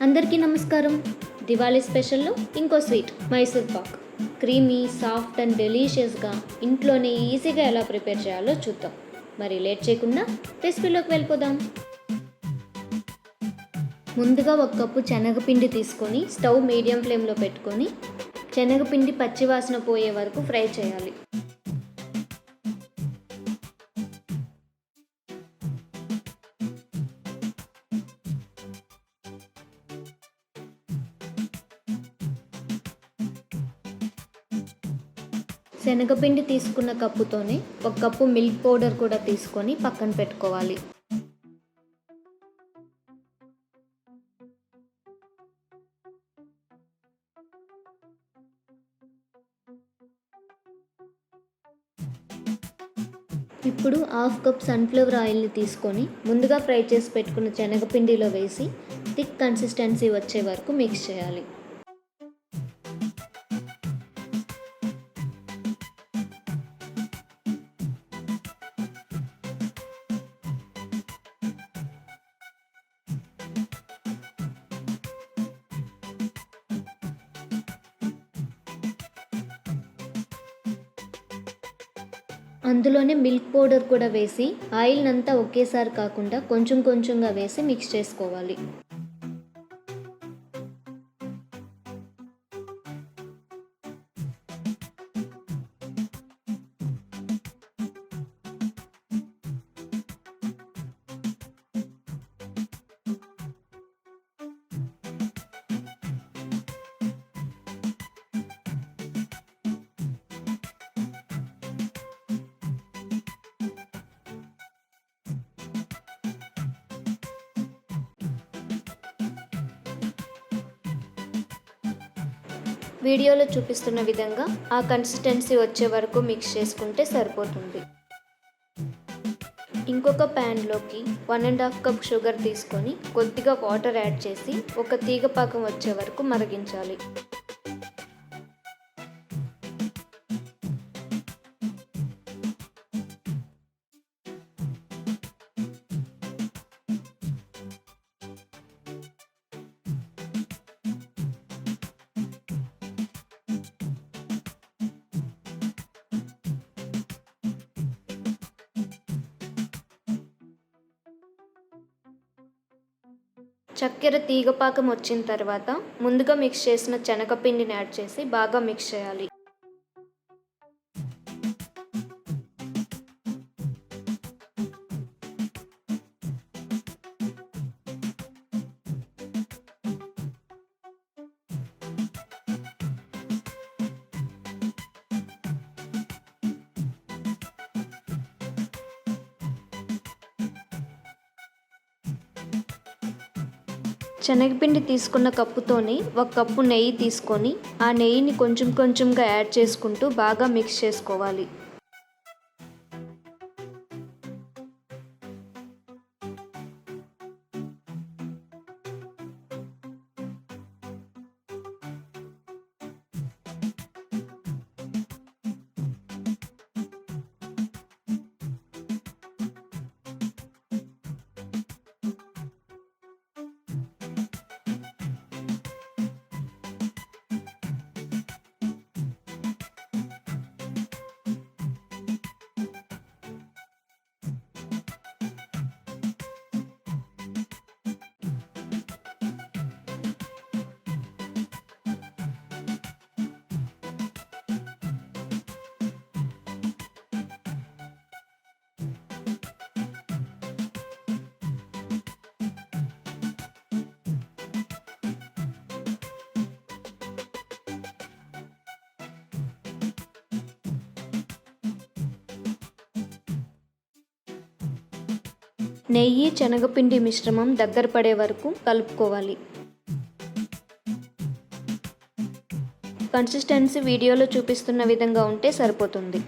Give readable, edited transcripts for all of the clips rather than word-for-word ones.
అందరికీ నమస్కారం. దివాళీ స్పెషల్లో ఇంకో sweet Mysore pak. Creamy, soft and డెలీషియస్గా ఇంట్లోనే ఈజీగా ఎలా ప్రిపేర్ చేయాలో చూద్దాం. మరి లేట్ చేయకుండా రెసిపీలోకి వెళ్ళిపోదాం. ముందుగా 1 కప్పు శనగపిండి తీసుకొని స్టవ్ మీడియం ఫ్లేమ్లో పెట్టుకొని శనగపిండి పచ్చివాసన పోయే వరకు ఫ్రై చేయాలి. శనగపిండి తీసుకున్న కప్పుతోనే 1 కప్పు మిల్క్ పౌడర్ కూడా తీసుకొని పక్కన పెట్టుకోవాలి. ఇప్పుడు 1/2 కప్ సన్ఫ్లవర్ ఆయిల్ని తీసుకొని ముందుగా ఫ్రై చేసి పెట్టుకున్న శనగపిండిలో వేసి థిక్ కన్సిస్టెన్సీ వచ్చే వరకు మిక్స్ చేయాలి. అందులోనే మిల్క్ పౌడర్ కూడా వేసి ఆయిల్ అంతా ఒకేసారి కాకుండా కొంచెం కొంచెంగా వేసి మిక్స్ చేసుకోవాలి. వీడియోలో చూపిస్తున్న విధంగా ఆ కన్సిస్టెన్సీ వచ్చే వరకు మిక్స్ చేసుకుంటే సరిపోతుంది. ఇంకొక ప్యాన్లోకి 1.5 కప్ షుగర్ తీసుకొని కొద్దిగా వాటర్ యాడ్ చేసి ఒక తీగ పాకం వచ్చే వరకు మరిగించాలి. చక్కెర తీగపాకం వచ్చిన తర్వాత ముందుగా మిక్స్ చేసిన శనగపిండిని యాడ్ చేసి బాగా మిక్స్ చేయాలి. శనగపిండి తీసుకున్న కప్పుతోనే 1 కప్పు నెయ్యి తీసుకొని ఆ నెయ్యిని కొంచెం కొంచెంగా యాడ్ చేసుకుంటూ బాగా మిక్స్ చేసుకోవాలి. నెయ్యి శనగపిండి మిశ్రమం దగ్గర పడే వరకు కలుపుకోవాలి. కన్సిస్టెన్సీ వీడియోలో చూపిస్తున్న విధంగా ఉంటే సరిపోతుంది.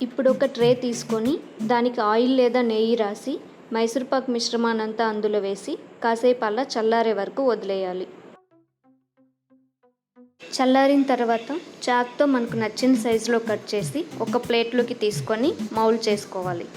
ఇప్పుడు ఒక ట్రే తీసుకొని దానికి ఆయిల్ లేదా నెయ్యి రాసి మైసూర్ పాక్ మిశ్రమాన్నంతా అందులో వేసి కాసేపు అలా చల్లారే వరకు వదిలేయాలి. చల్లారిన తర్వాత చాక్తో మనకు నచ్చిన సైజులో కట్ చేసి ఒక ప్లేట్లోకి తీసుకొని మౌల్డ్ చేసుకోవాలి.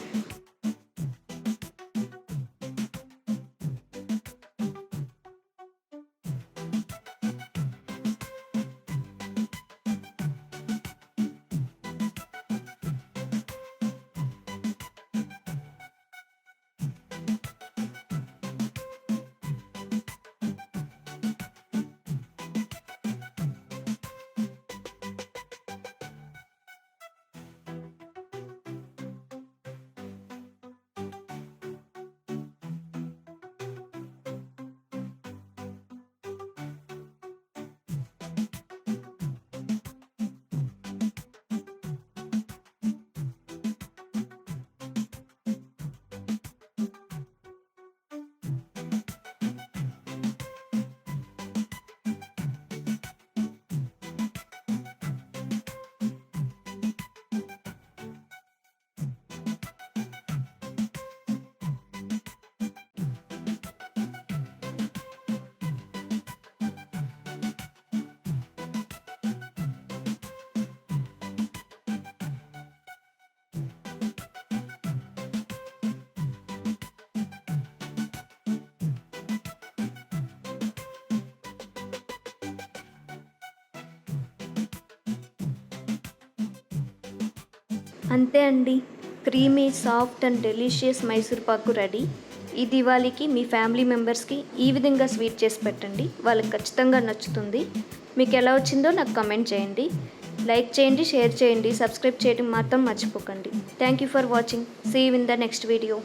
అంతే అండి, creamy soft and delicious Mysore pak ready. ఈ దివాళీకి మీ ఫ్యామిలీ మెంబర్స్కి ఈ విధంగా స్వీట్ చేసి పెట్టండి, వాళ్ళకి ఖచ్చితంగా నచ్చుతుంది. మీకు ఎలా వచ్చిందో నాకు కమెంట్ చేయండి, లైక్ చేయండి, షేర్ చేయండి, సబ్స్క్రైబ్ చేయడం మాత్రం మర్చిపోకండి. Thank you for watching. See you in the next video.